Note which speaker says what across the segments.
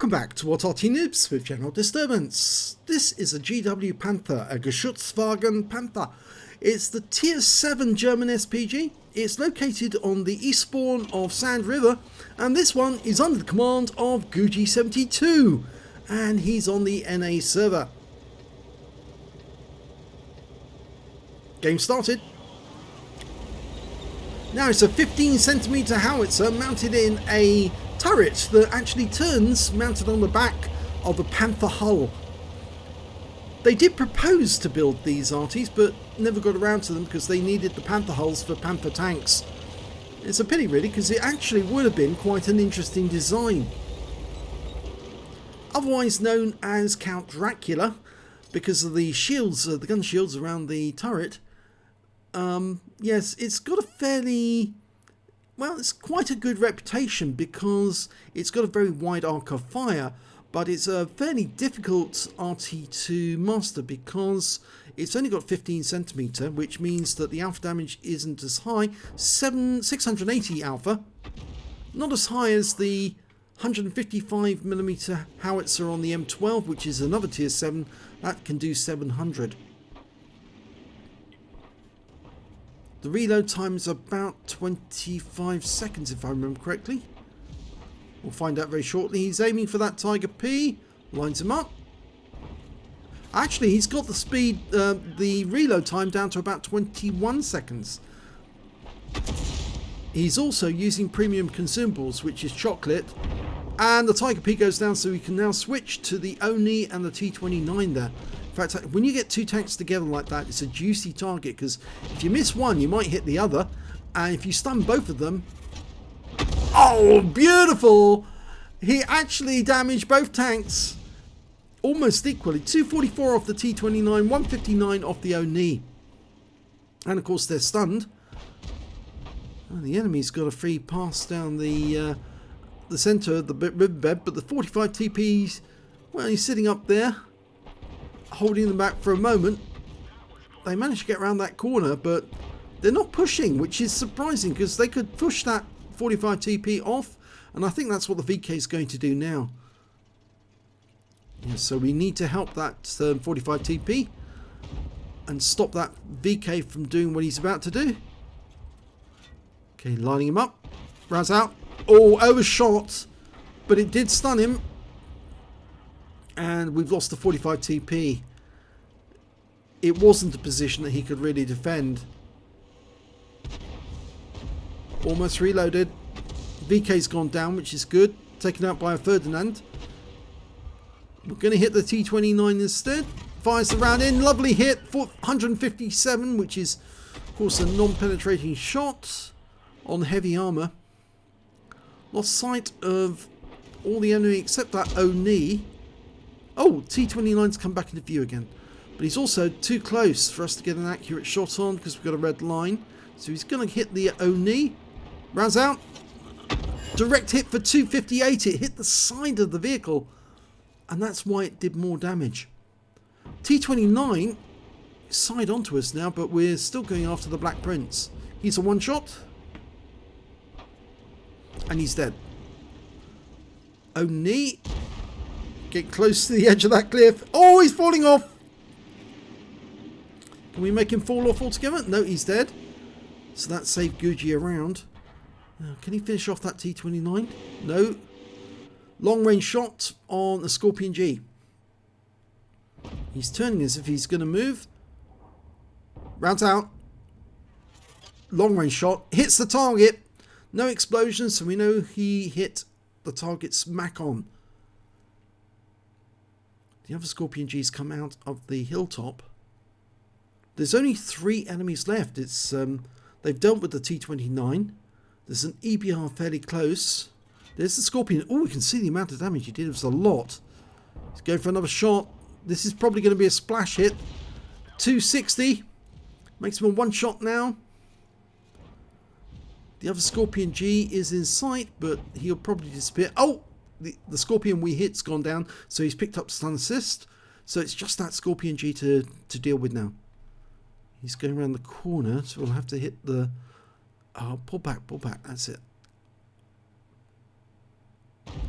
Speaker 1: Welcome back to what Arty Noobs with General Disturbance. This is a GW Panther, a Geschützwagen Panther. It's the Tier 7 German SPG. It's located on the eastbourne of Sand River, and this one is under the command of Guji72, and he's on the NA server. Game started. Now it's a 15cm howitzer mounted in a turret that actually turns, mounted on the back of the Panther hull. They did propose to build these Arties, but never got around to them because they needed the Panther hulls for Panther tanks. It's a pity really, because it actually would have been quite an interesting design. Otherwise known as Count Dracula, because of the shields, the gun shields around the turret. Yes, it's got a fairly... well, it's quite a good reputation because it's got a very wide arc of fire, but it's a fairly difficult Arty to master because it's only got 15cm, which means that the alpha damage isn't as high. 680 alpha, not as high as the 155mm howitzer on the M12, which is another tier 7 that can do 700. The reload time is about 25 seconds if I remember correctly. We'll find out very shortly. He's aiming for that Tiger P. Lines him up. Actually, he's got the speed, the reload time down to about 21 seconds. He's also using premium consumables, which is chocolate. And the Tiger P goes down, so we can now switch to the Oni and the T29 there. In fact, when you get two tanks together like that, it's a juicy target, because if you miss one, you might hit the other. And if you stun both of them... oh, beautiful! He actually damaged both tanks almost equally. 244 off the T29, 159 off the Oni. And of course, they're stunned. And the enemy's got a free pass down the centre of the riverbed, but the 45 TPs, well, he's sitting up there, holding them back for a moment. They managed to get around that corner, but they're not pushing, which is surprising because they could push that 45 TP off, and I think that's what the VK is going to do now. Yeah, so we need to help that 45 TP and stop that VK from doing what he's about to do. Okay, lining him up. Rounds out. Oh, overshot, but it did stun him. And we've lost the 45 TP. It wasn't a position that he could really defend. Almost reloaded. VK's gone down, which is good. Taken out by a Ferdinand. We're going to hit the T29 instead. Fires the round in. Lovely hit. 157, which is, of course, a non-penetrating shot on heavy armour. Lost sight of all the enemy except that Oni. Oh, T29's come back into view again. But he's also too close for us to get an accurate shot on because we've got a red line. So he's going to hit the Oni. Rounds out. Direct hit for 258. It hit the side of the vehicle. And that's why it did more damage. T29 is side onto us now, but we're still going after the Black Prince. He's a one shot. And he's dead. Oni. Get close to the edge of that cliff. Oh, he's falling off. Can we make him fall off altogether? No, he's dead. So that saved Guji around. Now, can he finish off that T29? No. Long range shot on the Scorpion G. He's turning as if he's going to move. Rounds out. Long range shot. Hits the target. No explosions, so we know he hit the target smack on. The other Scorpion G's come out of the hilltop. There's only 3 enemies left. It's they've dealt with the T29. There's an EBR fairly close. There's the Scorpion. Oh, we can see the amount of damage he did. It was a lot. He's going for another shot. This is probably going to be a splash hit. 260. Makes him a one shot now. The other Scorpion G is in sight, but he'll probably disappear. Oh, the Scorpion we hit's gone down, so he's picked up stun assist. So it's just that Scorpion G to deal with now. He's going around the corner, so we'll have to hit the... oh, pull back, that's it.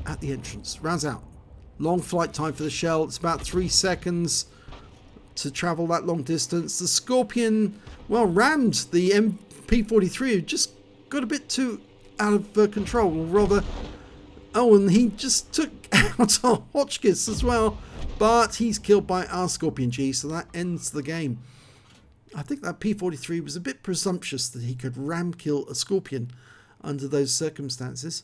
Speaker 1: At the entrance, rounds out. Long flight time for the shell. It's about 3 seconds to travel that long distance. The Scorpion, well, rammed the MP43, who just got a bit too out of control, or rather, oh, and he just took out our Hotchkiss as well, but he's killed by our Scorpion G, so that ends the game. I think that P43 was a bit presumptuous that he could ram kill a Scorpion under those circumstances.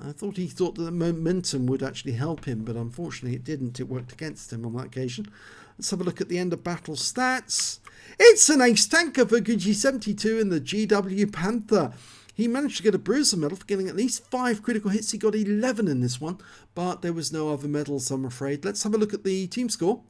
Speaker 1: I thought he thought that the momentum would actually help him, but unfortunately it didn't. It worked against him on that occasion. Let's have a look at the end of battle stats. It's an ace tanker for GG72 in the GW Panther. He managed to get a bruiser medal for getting at least 5 critical hits. He got 11 in this one, but there was no other medals, I'm afraid. Let's have a look at the team score.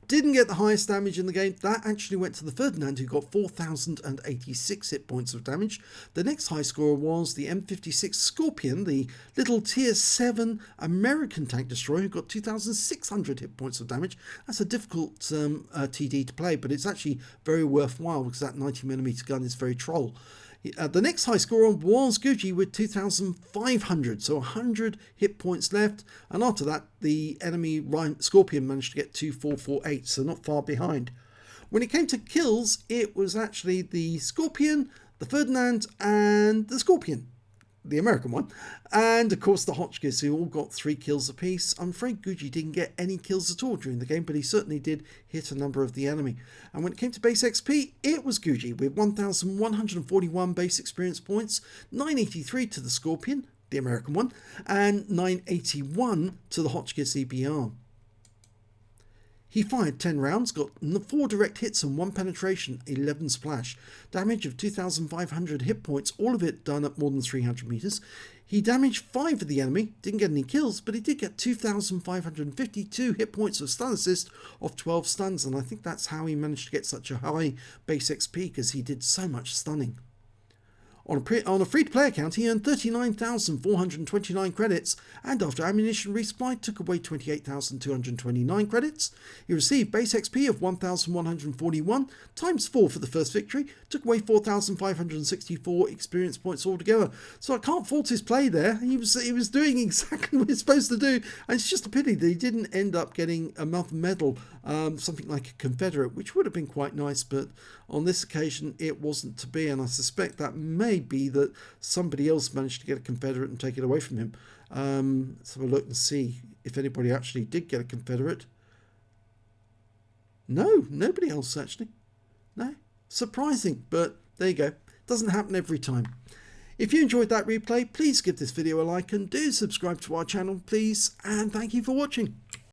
Speaker 1: Didn't get the highest damage in the game. That actually went to the Ferdinand, who got 4,086 hit points of damage. The next high scorer was the M56 Scorpion, the little tier 7 American tank destroyer, who got 2,600 hit points of damage. That's a difficult TD to play, but it's actually very worthwhile because that 90mm gun is very troll. The next high scorer was Gucci with 2,500, so 100 hit points left. And after that, the enemy Scorpion managed to get 2,448, so not far behind. When it came to kills, it was actually the Scorpion, the Ferdinand, and the Scorpion, the American one, and of course the Hotchkiss, who all got 3 kills apiece. I'm afraid Gucci didn't get any kills at all during the game, but he certainly did hit a number of the enemy. And when it came to base XP, it was Gucci with 1,141 base experience points, 983 to the Scorpion, the American one, and 981 to the Hotchkiss EBR. He fired 10 rounds, got 4 direct hits and 1 penetration, 11 splash. Damage of 2,500 hit points, all of it done at more than 300 meters. He damaged 5 of the enemy, didn't get any kills, but he did get 2,552 hit points of stun assist of 12 stuns, and I think that's how he managed to get such a high base XP, because he did so much stunning. On a free-to-play account, he earned 39,429 credits, and after ammunition resupply, took away 28,229 credits. He received base XP of 1,141, times 4 for the first victory, took away 4,564 experience points altogether. So I can't fault his play there. He was doing exactly what he's supposed to do, and it's just a pity that he didn't end up getting another medal, something like a Confederate, which would have been quite nice, but on this occasion it wasn't to be, and I suspect that may be that somebody else managed to get a Confederate and take it away from him. Let's have a look and see if anybody actually did get a Confederate. No, nobody else actually. No, surprising, but there you go. Doesn't happen every time. If you enjoyed that replay, please give this video a like and do subscribe to our channel, please, and thank you for watching.